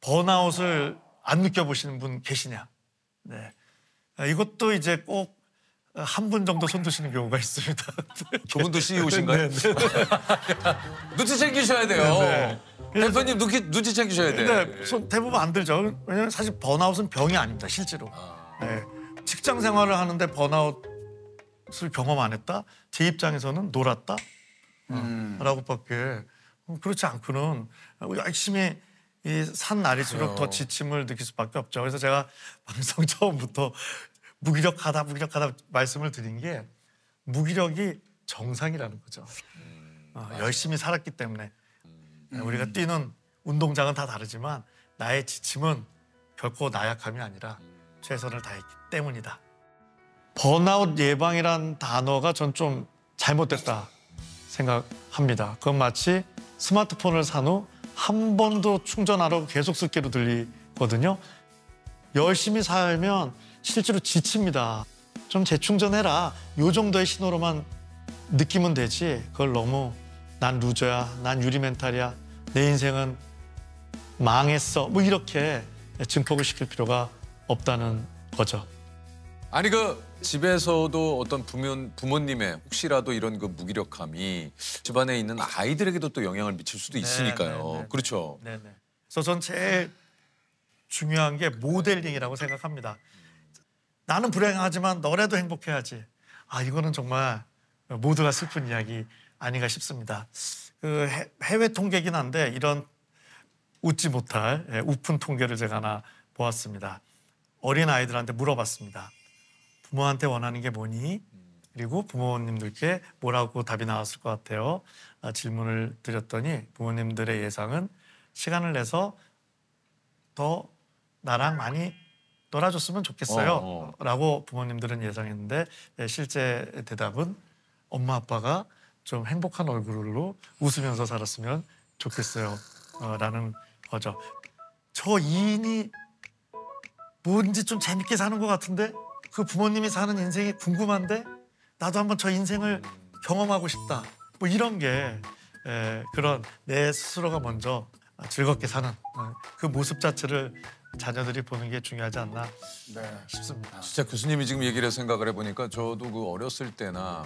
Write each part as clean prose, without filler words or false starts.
번아웃을 안 느껴보시는 분 계시냐? 네. 이것도 이제 꼭 한 분 정도 손드시는 경우가 있습니다. 그분도 CEO신가요? 네, 네. 눈치 챙기셔야 돼요. 네, 네. 대표님 눈치 챙기셔야 돼. 근데 대부분 안 들죠. 왜냐면 사실 번아웃은 병이 아닙니다, 실제로. 네. 직장 생활을 하는데 번아웃을 경험 안 했다? 제 입장에서는 놀았다? 라고밖에. 그렇지 않고는 열심히 산 날일수록 더 지침을 느낄 수밖에 없죠. 그래서 제가 방송 처음부터 무기력하다 말씀을 드린 게 무기력이 정상이라는 거죠. 열심히 살았기 때문에 우리가 뛰는 운동장은 다 다르지만 나의 지침은 결코 나약함이 아니라 최선을 다했기 때문이다. 번아웃 예방이란 단어가 전 좀 잘못됐다 생각합니다. 그건 마치 스마트폰을 산 후 한 번도 충전하라고 계속 쓸 게로 들리거든요. 열심히 살면 실제로 지칩니다. 좀 재충전해라. 요 정도의 신호로만 느끼면 되지. 그걸 너무 난 루저야, 난 유리 멘탈이야, 내 인생은 망했어. 뭐 이렇게 증폭을 시킬 필요가 없다는 거죠. 아니 집에서도 어떤 부모님의 혹시라도 이런 무기력함이 집안에 있는 아이들에게도 또 영향을 미칠 수도 있으니까요. 네. 그렇죠. 네네. 그래서 전 제일 중요한 게 모델링이라고 생각합니다. 나는 불행하지만 너라도 행복해야지. 이거는 정말 모두가 슬픈 이야기 아닌가 싶습니다. 해외 통계긴 한데 이런 웃지 못할 우픈 통계를 제가 하나 보았습니다. 어린 아이들한테 물어봤습니다. 부모한테 원하는 게 뭐니? 그리고 부모님들께 뭐라고 답이 나왔을 것 같아요? 질문을 드렸더니 부모님들의 예상은 시간을 내서 더 나랑 많이 놀아줬으면 좋겠어요. 라고 부모님들은 예상했는데 실제 대답은 엄마 아빠가 좀 행복한 얼굴로 웃으면서 살았으면 좋겠어요. 라는 거죠. 저 이인이 뭔지 좀 재밌게 사는 것 같은데 그 부모님이 사는 인생이 궁금한데 나도 한번 저 인생을 경험하고 싶다. 뭐 이런 게 그런 내 스스로가 먼저 즐겁게 사는 그 모습 자체를 자녀들이 보는 게 중요하지 않나 싶습니다. 진짜 교수님이 지금 얘기를 해서 생각을 해보니까 저도 어렸을 때나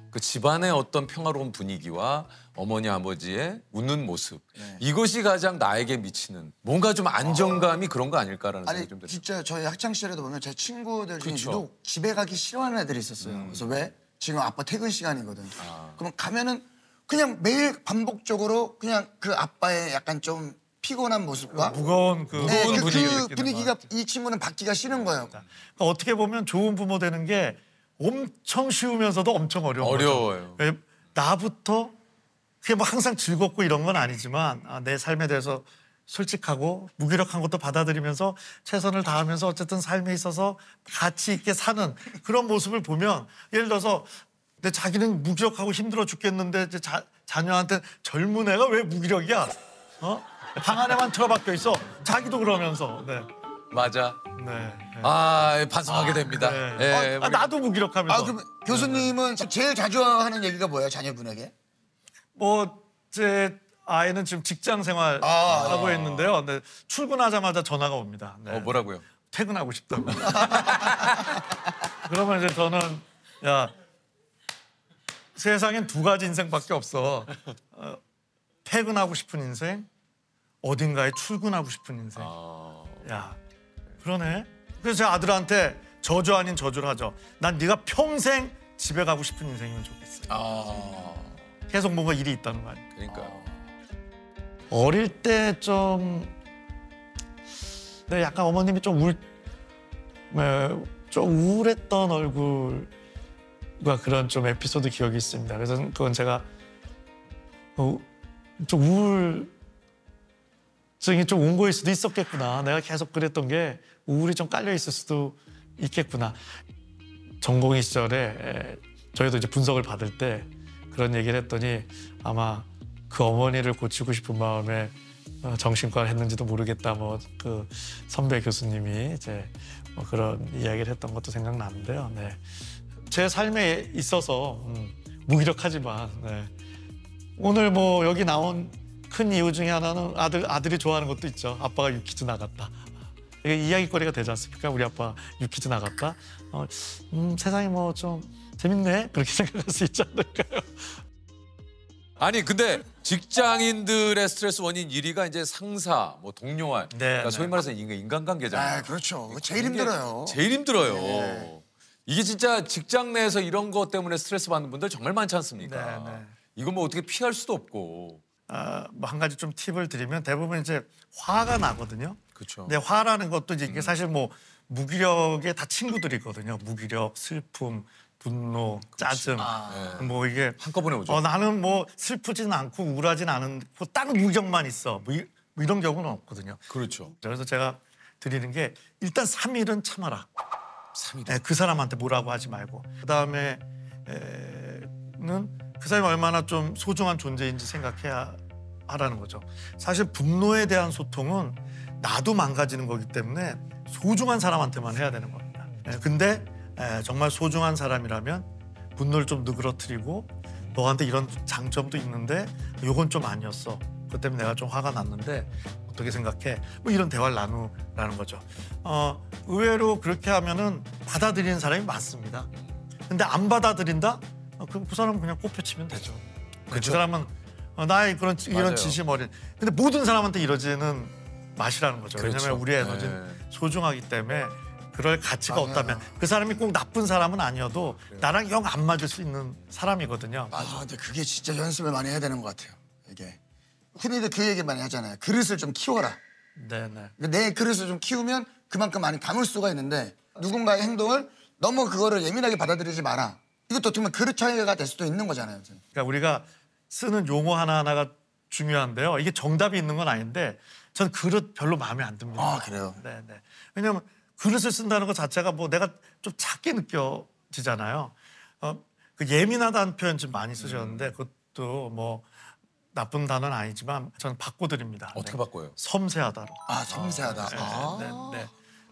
그 집안의 어떤 평화로운 분위기와 어머니 아버지의 웃는 모습 이것이 가장 나에게 미치는 뭔가 좀 안정감이 그런 거 아닐까라는 생각이 좀 들어요. 진짜 저희 학창 시절에도 보면 제 친구들 중에 그쵸. 유독 집에 가기 싫어하는 애들이 있었어요. 그래서 왜? 지금 아빠 퇴근 시간이거든. 그럼 가면은 그냥 매일 반복적으로 그냥 그 아빠의 약간 좀 피곤한 모습과 무거운 그 분위기가 분위기가 이 친구는 받기가 싫은 거예요. 그러니까 어떻게 보면 좋은 부모 되는 게 엄청 쉬우면서도 엄청 어려워요. 거죠. 나부터 그게 뭐 항상 즐겁고 이런 건 아니지만 내 삶에 대해서 솔직하고 무기력한 것도 받아들이면서 최선을 다하면서 어쨌든 삶에 있어서 가치 있게 사는 그런 모습을 보면 예를 들어서 근데 자기는 무기력하고 힘들어 죽겠는데 이제 자녀한테 젊은 애가 왜 무기력이야? 방 안에만 틀어박혀 있어. 자기도 그러면서. 네. 맞아. 네. 반성하게 됩니다. 네. 나도 무기력하면서. 그럼 교수님은 제일 자주 하는 얘기가 뭐예요, 자녀분에게? 제 아이는 지금 직장 생활 하고 있는데요. 근데 출근하자마자 전화가 옵니다. 네. 뭐라고요? 퇴근하고 싶다고. 그러면 이제 저는 세상엔 두 가지 인생밖에 없어. 퇴근하고 싶은 인생, 어딘가에 출근하고 싶은 인생. 그러네. 그래서 제 아들한테 저주 아닌 저주를 하죠. 난 네가 평생 집에 가고 싶은 인생이면 좋겠어. 계속 뭔가 일이 있다는 거 아니에요. 그러니까. 어릴 때 좀 약간 어머님이 좀 우울했던 얼굴과 그런 좀 에피소드 기억이 있습니다. 그래서 그건 제가 좀 우울증이 좀 온 거일 수도 있었겠구나. 내가 계속 그랬던 게 우울이 좀 깔려 있을 수도 있겠구나. 전공의 시절에 저희도 이제 분석을 받을 때 그런 얘기를 했더니 아마 그 어머니를 고치고 싶은 마음에 정신과를 했는지도 모르겠다. 그 선배 교수님이 이제 그런 이야기를 했던 것도 생각나는데요. 네. 제 삶에 있어서 무기력하지만 오늘 여기 나온 큰 이유 중에 하나는 아들이 좋아하는 것도 있죠. 아빠가 유퀴즈 나갔다. 이게 이야기거리가 되지 않습니까? 우리 아빠 유퀴즈 나갔다. 세상이 뭐 좀 재밌네 그렇게 생각할 수 있지 않을까요? 아니 근데 직장인들의 스트레스 원인 1위가 이제 상사, 뭐 동료와 그러니까 소위 말해서 인간관계잖아요. 아, 그렇죠. 제일 힘들어요. 제일 힘들어요. 이게 진짜 직장 내에서 이런 것 때문에 스트레스 받는 분들 정말 많지 않습니까? 네. 이거 뭐 어떻게 피할 수도 없고. 뭐 한 가지 좀 팁을 드리면 대부분 이제 화가 나거든요. 그렇죠. 근데 화라는 것도 이게 사실 뭐 무기력의 다 친구들이거든요. 무기력, 슬픔, 분노, 짜증. 뭐 이게 한꺼번에 오죠. 나는 뭐 슬프진 않고 우울하진 않고 딱 무기력만 있어. 뭐 이런 경우는 없거든요. 그렇죠. 그래서 제가 드리는 게 일단 3일은 참아라. 3일. 그 사람한테 뭐라고 하지 말고. 그다음에는 그 사람이 얼마나 좀 소중한 존재인지 생각해야 하라는 거죠. 사실 분노에 대한 소통은 나도 망가지는 거기 때문에 소중한 사람한테만 해야 되는 겁니다. 근데 정말 소중한 사람이라면 분노를 좀 누그러뜨리고 너한테 이런 장점도 있는데 이건 좀 아니었어. 그것 때문에 내가 좀 화가 났는데 어떻게 생각해? 뭐 이런 대화를 나누라는 거죠. 의외로 그렇게 하면은 받아들이는 사람이 많습니다. 근데 안 받아들인다? 그럼 그 사람은 그냥 꼽혀치면 되죠. 그 사람은 나의 이런 맞아요. 진심 어린. 근데 모든 사람한테 이러지는 마시라는 거죠. 그렇죠. 왜냐하면 우리의 에너지는 소중하기 때문에 그럴 가치가 맞아요. 없다면 그 사람이 꼭 나쁜 사람은 아니어도 나랑 영 안 맞을 수 있는 사람이거든요. 근데 그게 진짜 연습을 많이 해야 되는 것 같아요. 이게 흔히들 그 얘기 많이 하잖아요. 그릇을 좀 키워라. 네네. 내 그릇을 좀 키우면 그만큼 많이 담을 수가 있는데 누군가의 행동을 너무 그거를 예민하게 받아들이지 마라. 이것도 어떻게 보면 그릇 차이가 될 수도 있는 거잖아요. 그러니까 우리가 쓰는 용어 하나하나가 중요한데요. 이게 정답이 있는 건 아닌데 전 그릇 별로 마음에 안 듭니다. 아, 그래요? 네네. 왜냐하면 그릇을 쓴다는 것 자체가 뭐 내가 좀 작게 느껴지잖아요. 그 예민하다는 표현 좀 많이 쓰셨는데 그것도 뭐 나쁜 단어는 아니지만 저는 바꿔드립니다. 어떻게 네. 바꿔요? 섬세하다로. 섬세하다.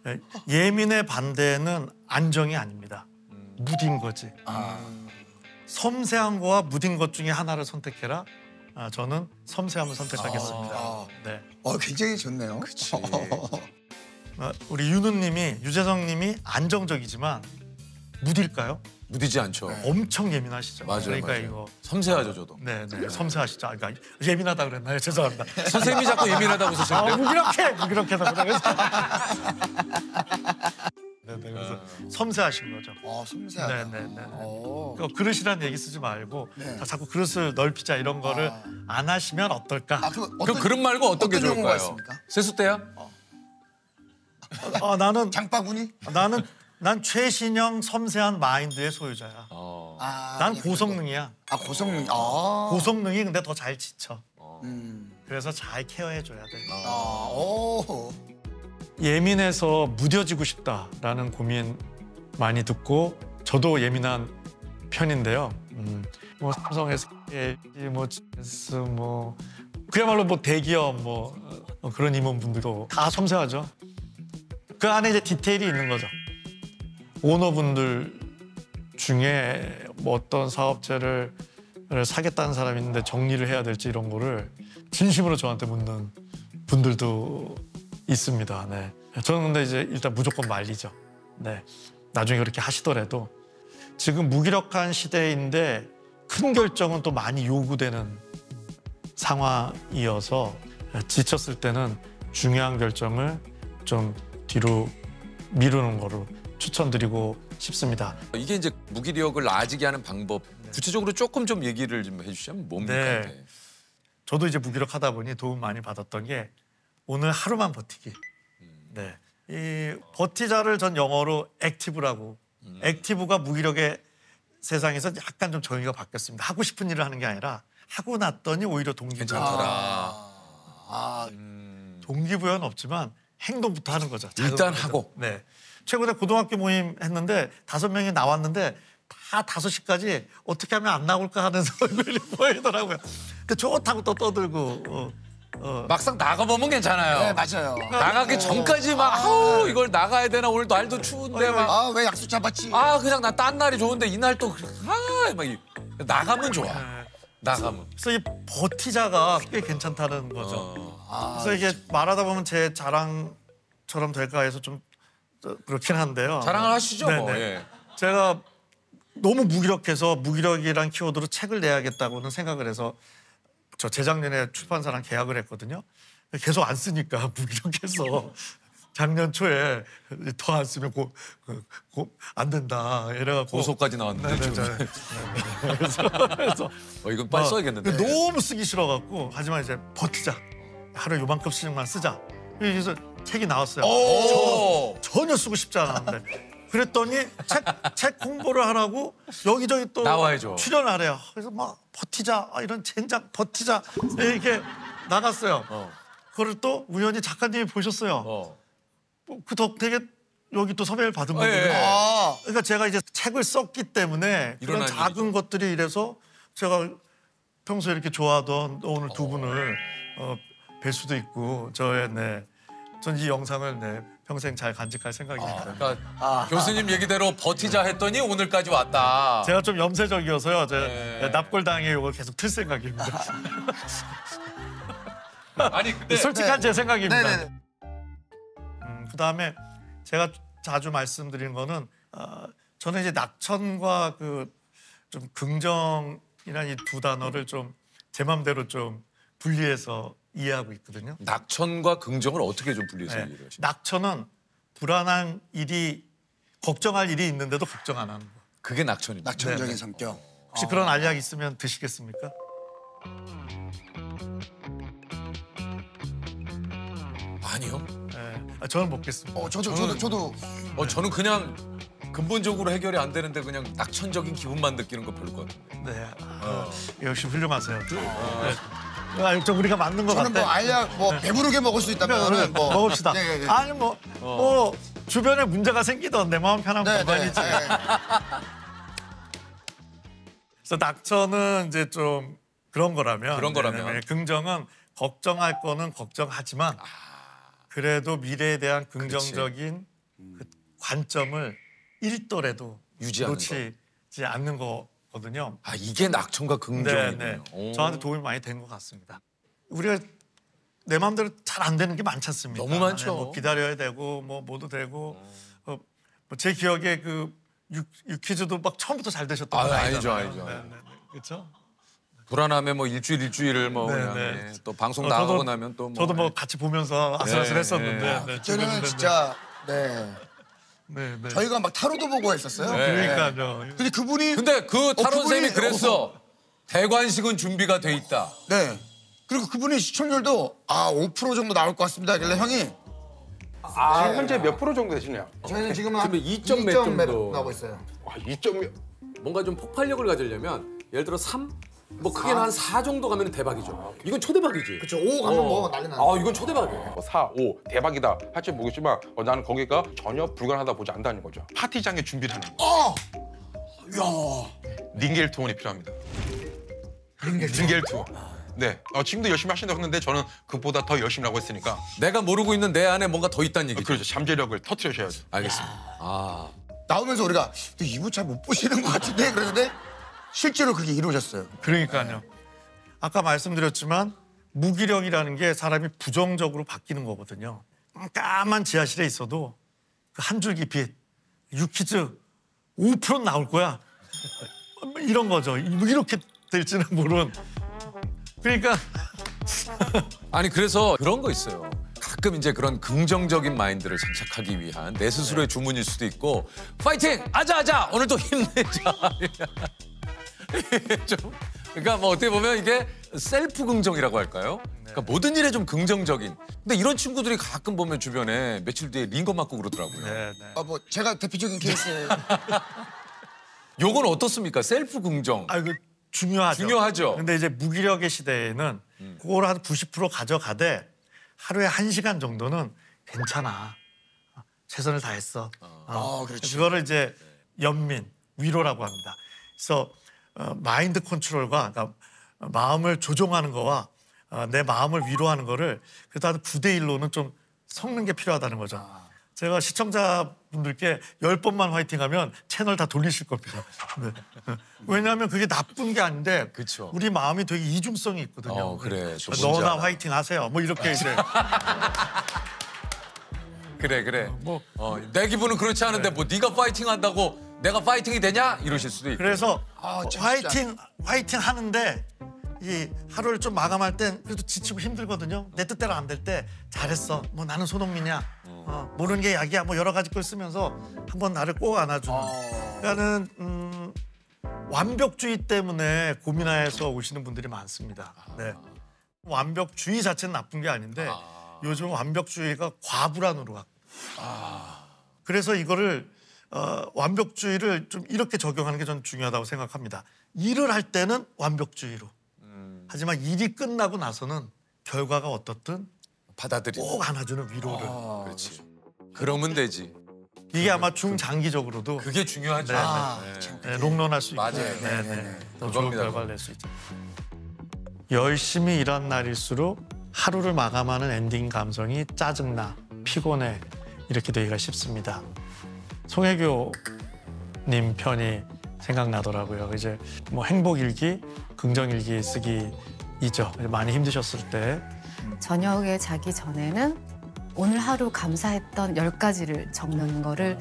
네. 예민의 반대는 안정이 아닙니다. 무딘 거지. 섬세한 거와 무딘 것 중에 하나를 선택해라. 저는 섬세함을 선택하겠습니다. 네. 굉장히 좋네요. 그치. 우리 윤우님이 유재성님이 안정적이지만 무딜까요? 무디지 않죠. 엄청 예민하시죠. 맞아요. 그러니까 맞아요. 이거 섬세하죠, 저도. 네, 섬세하시죠. 그러니까 예민하다 그랬나요? 죄송합니다. 선생님이 자꾸 예민하다고 쓰시는데. 무기력해서 그래서. 네, 그래서 섬세하신 거죠. 섬세하다. 네. 그릇이라는 얘기 쓰지 말고 네. 자꾸 그릇을 넓히자 이런 거를 안 하시면 어떨까? 그 그릇 말고 어떤 게 용어가 좋을까요? 있습니까? 세숫대야? 장바구니? 난 최신형 섬세한 마인드의 소유자야. 난 고성능이야. 고성능. 고성능이 근데 더 잘 지쳐. 그래서 잘 케어해줘야 돼. 예민해서 무뎌지고 싶다라는 고민 많이 듣고 저도 예민한 편인데요. 뭐 삼성에서 뭐 GS 뭐 그야말로 뭐 대기업 뭐 그런 임원분들도 다 섬세하죠. 그 안에 이제 디테일이 있는 거죠. 오너분들 중에 뭐 어떤 사업체를 사겠다는 사람이 있는데 정리를 해야 될지 이런 거를 진심으로 저한테 묻는 분들도 있습니다. 네. 저는 근데 이제 일단 무조건 말리죠. 네. 나중에 그렇게 하시더라도 지금 무기력한 시대인데 큰 결정은 또 많이 요구되는 상황이어서 지쳤을 때는 중요한 결정을 좀 뒤로 미루는 거로 추천드리고 싶습니다. 이게 이제 무기력을 나아지게 하는 방법 구체적으로 조금 좀 얘기를 좀 해주시면 뭡니까? 네. 저도 이제 무기력하다 보니 도움 많이 받았던 게 오늘 하루만 버티기. 네. 이 버티자를 전 영어로 액티브라고. 액티브가 무기력의 세상에서 약간 좀 정의가 바뀌었습니다. 하고 싶은 일을 하는 게 아니라 하고 났더니 오히려 동기부여. 괜찮더라. 동기부여는 없지만 행동부터 하는 거죠. 일단 거죠. 하고. 네. 최근에 고등학교 모임 했는데 5명이 나왔는데 다 5시까지 어떻게 하면 안 나올까 하는 얼굴이 보이더라고요. 그 좋다고 또 떠들고. 막상 나가보면 괜찮아요. 네, 맞아요. 나가기 전까지 막 아우 이걸 나가야 되나 오늘 날도 추운데 막 왜 약속 잡았지? 그냥 나 딴 날이 좋은데 이날 또 막 나가면 좋아. 나가면. 그래서 이 버티자가 꽤 괜찮다는 거죠. 그래서 이게 말하다 보면 제 자랑처럼 될까 해서 좀 그렇긴 한데요. 자랑을 하시죠. 네네. 뭐. 예. 제가 너무 무기력해서 무기력이란 키워드로 책을 내야겠다고는 생각을 해서 저 재작년에 출판사랑 계약을 했거든요. 계속 안 쓰니까 무기력해서 작년 초에 더 안 쓰면 안 된다 이래갖고 고소까지 나왔는데 네네, 지금. 그래서 이건 빨리 써야겠는데. 너무 쓰기 싫어갖고 하지만 이제 버티자. 하루에 요만큼씩만 쓰자. 그래서 책이 나왔어요. 전혀 쓰고 싶지 않았는데. 그랬더니 책 홍보를 하라고 여기저기 또 나와야죠. 출연하래요. 그래서 막 버티자 이런 젠장 버티자 이렇게 나갔어요. 그걸 또 우연히 작가님이 보셨어요. 그 덕택에 여기 또 섭외를 받은 거거든요. 예. 그러니까 제가 이제 책을 썼기 때문에 그런 일어난 작은 일이죠. 것들이 이래서 제가 평소에 이렇게 좋아하던 오늘 두 분을 뵐 수도 있고 저의 전 이 영상을 평생 잘 간직할 생각입니다. 그러니까 교수님 얘기대로 버티자 했더니 오늘까지 왔다. 제가 좀 염세적이어서요. 네. 납골당에 이걸 계속 틀 생각입니다. 아니 근데 솔직한 제 생각입니다. 네네네. 그다음에 제가 자주 말씀드린 거는 저는 이제 낙천과 그 좀 긍정이라는 이 두 단어를 좀 제 맘대로 좀 분리해서 이해하고 있거든요. 낙천과 긍정을 어떻게 좀 분리해서 네. 얘기를 하시나요? 낙천은 불안한 일이 걱정할 일이 있는데도 걱정 안 하는 거. 그게 낙천입니다. 낙천적인 네네. 성격. 혹시 그런 알약 있으면 드시겠습니까? 아니요. 네. 저는 먹겠습니다. 저도 저는 그냥 근본적으로 해결이 안 되는데 그냥 낙천적인 기분만 느끼는 거 별로 것 같은데. 네. 역시 훌륭하세요. 좀 우리가 맞는 것 저는 같아. 뭐 알약 뭐 배부르게 먹을 수 있다면 뭐 먹읍시다. 네. 아니 뭐 주변에 문제가 생기던 내 마음 편한 네, 공간이지. 네. 그래서 낙천은 이제 좀 그런 거라면, 그런 거라면. 네네. 긍정은 걱정할 거는 걱정하지만 그래도 미래에 대한 긍정적인 그 관점을 1도라도 유지하는 놓치지 않는 거거든요. 아 이게 낙천과 긍정이군요. 네. 오. 저한테 도움이 많이 된 것 같습니다. 우리가 내 마음대로 잘 안 되는 게 많지 않습니까? 너무 많죠. 뭐 기다려야 되고 뭐도 되고 제 기억에 그 유퀴즈도 막 처음부터 잘 되셨던 건 아니죠, 아니잖아요. 아니죠. 네. 그렇죠? 불안함에 뭐 일주일을 뭐 네, 그냥 네. 예. 또 방송 나가고 나면 또 뭐. 저도 뭐 같이 보면서 아슬아슬했었는데 네, 저는 진짜 네. 저희가 막 타로도 보고 했었어요. 그러니까요. 근데 그분이 근데 그 타론 쌤이 그분이- 그랬어. 대관식은 준비가 돼 있다. 네. 그리고 그분이 시청률도 5% 정도 나올 것 같습니다. 하길래 형이 지금 현재 몇 프로 정도 되시냐? 저희는 지금 한 지금 2점 몇 정도. 나오고 있어요. 와, 2점 뭔가 좀 폭발력을 가지려면 예를 들어 3? 뭐 크게는 한 4 정도 가면 대박이죠. 이건 초대박이지. 그렇죠. 5 가면 뭐 난리 나는. 이건 초대박이에요. 4, 5 대박이다 할지 모르겠지만 나는 거기가 전혀 불가능하다 보지 않다는 거죠. 파티장에 준비를 하는 거. 링겔 투혼이 필요합니다. 링겔 투혼. 네. 지금도 열심히 하신다고 했는데 저는 그보다 더 열심히 하고 했으니까 내가 모르고 있는 내 안에 뭔가 더 있다는 얘기죠. 그렇죠. 잠재력을 터트려셔야죠. 알겠습니다. 나오면서 우리가 또 이분 잘 못 보시는 것 같은데 그러는데 실제로 그게 이루어졌어요. 그러니까요. 아까 말씀드렸지만 무기력이라는 게 사람이 부정적으로 바뀌는 거거든요. 까만 지하실에 있어도 그 한 줄기 빛, 유퀴즈 5% 나올 거야. 이런 거죠. 이렇게 될지는 모르는. 그러니까 아니 그래서 그런 거 있어요. 가끔 이제 그런 긍정적인 마인드를 장착하기 위한 내 스스로의 주문일 수도 있고 파이팅! 아자! 오늘도 힘내자. 좀 그러니까 뭐 어떻게 보면 이게 셀프 긍정이라고 할까요? 그러니까 모든 일에 좀 긍정적인. 근데 이런 친구들이 가끔 보면 주변에 며칠 뒤에 링거 맞고 그러더라고요. 네. 뭐 제가 대표적인 케이스. 요건 어떻습니까? 셀프 긍정. 이거 중요하죠. 중요하죠. 근데 이제 무기력의 시대에는 그걸 한 90% 가져가되 하루에 1시간 정도는 괜찮아. 최선을 다했어. 그렇지. 그거를 이제 연민, 위로라고 합니다. 그래서 마인드 컨트롤과 그러니까 마음을 조종하는 거와 내 마음을 위로하는 거를 그래도 한 9대 1로는 좀 섞는 게 필요하다는 거죠. 제가 시청자분들께 10번만 화이팅하면 채널 다 돌리실 겁니다. 네. 왜냐하면 그게 나쁜 게 아닌데 그쵸. 우리 마음이 되게 이중성이 있거든요. 그래. 좀 뭔지 너나 알아. 화이팅 하세요. 뭐 이렇게 이제 그래. 뭐 내 기분은 그렇지 않은데 뭐 네가 파이팅 한다고 내가 파이팅이 되냐? 이러실 수도 있고. 그래서 참 화이팅 하는데 이 하루를 좀 마감할 땐 그래도 지치고 힘들거든요. 내 뜻대로 안 될 때 잘했어. 뭐 나는 손흥민이야. 모르는 게 약이야. 뭐 여러 가지 걸 쓰면서 한번 나를 꼭 안아주는. 그러니까는 완벽주의 때문에 고민해서 오시는 분들이 많습니다. 네. 완벽주의 자체는 나쁜 게 아닌데 요즘 완벽주의가 과불안으로 갔고. 그래서 이거를 완벽주의를 좀 이렇게 적용하는 게 저는 중요하다고 생각합니다. 일을 할 때는 완벽주의로. 하지만 일이 끝나고 나서는 결과가 어떻든 받아들이는. 꼭 안아주는 위로를. 그렇지. 그러면 되지. 이게 아마 중장기적으로도 그게 중요하지. 롱런할 수 있고 맞아요. 더 좋은 그겁니다. 결과를 낼 수 있죠. 열심히 일한 날일수록 하루를 마감하는 엔딩 감성이 짜증나, 피곤해 이렇게 되기가 쉽습니다. 송혜교님 편이 생각나더라고요. 이제 뭐 행복일기, 긍정일기 쓰기이죠. 많이 힘드셨을 때 저녁에 자기 전에는 오늘 하루 감사했던 10가지를 적는 거를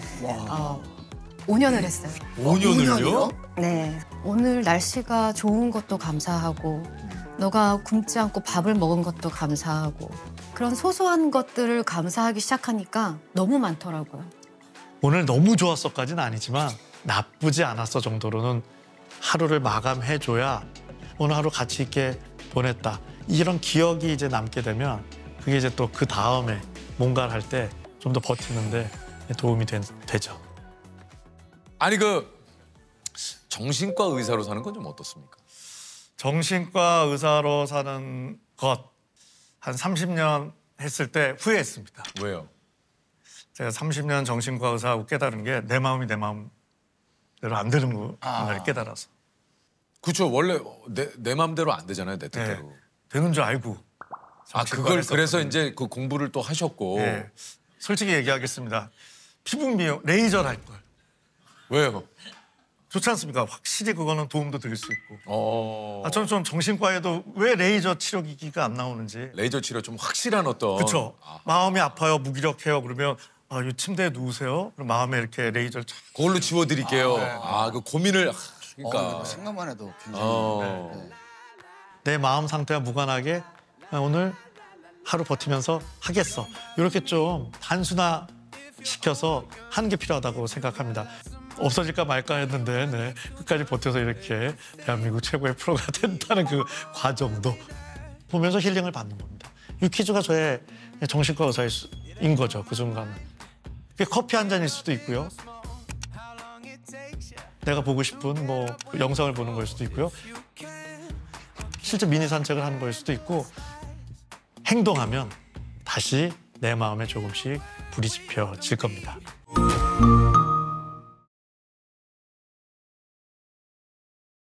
5년을 했어요. 5년을요? 네. 오늘 날씨가 좋은 것도 감사하고 너가 굶지 않고 밥을 먹은 것도 감사하고 그런 소소한 것들을 감사하기 시작하니까 너무 많더라고요. 오늘 너무 좋았어까지는 아니지만 나쁘지 않았어 정도로는 하루를 마감해줘야 오늘 하루 가치 있게 보냈다. 이런 기억이 이제 남게 되면 그게 이제 또 그 다음에 뭔가를 할 때 좀 더 버티는데 도움이 되죠. 아니 그 정신과 의사로 사는 건 좀 어떻습니까? 정신과 의사로 사는 것 한 30년 했을 때 후회했습니다. 왜요? 제가 30년 정신과 의사하고 깨달은 게 내 마음이 내 마음대로 안 되는 걸 깨달아서. 그렇죠. 원래 내 마음대로 안 되잖아요. 내 네, 뜻대로. 되는 줄 알고. 그걸 정신과 그래서 했었거든요. 이제 그 공부를 또 하셨고. 네. 솔직히 얘기하겠습니다. 피부 미용 레이저를 할 걸. 왜요? 좋지 않습니까? 확실히 그거는 도움도 드릴 수 있고. 어. 저는 좀 정신과에도 왜 레이저 치료기기가 안 나오는지. 레이저 치료 좀 확실한 어떤. 그렇죠. 마음이 아파요, 무기력해요. 그러면 이 침대에 누우세요. 그럼 마음에 이렇게 레이저를 착. 그걸로 지워드릴게요. 그 고민을. 그러니까. 생각만 해도 굉장히 네. 내 마음 상태와 무관하게 오늘 하루 버티면서 하겠어. 이렇게 좀 단순화시켜서 하는 게 필요하다고 생각합니다. 없어질까 말까 했는데 네, 끝까지 버텨서 이렇게 대한민국 최고의 프로가 된다는 그 과정도 보면서 힐링을 받는 겁니다. 유퀴즈가 저의 정신과 의사인 거죠. 그 순간은. 그게 커피 한 잔일 수도 있고요. 내가 보고 싶은 뭐 영상을 보는 걸 수도 있고요. 실제 미니 산책을 하는 걸 수도 있고 행동하면 다시 내 마음에 조금씩 불이 지펴질 겁니다.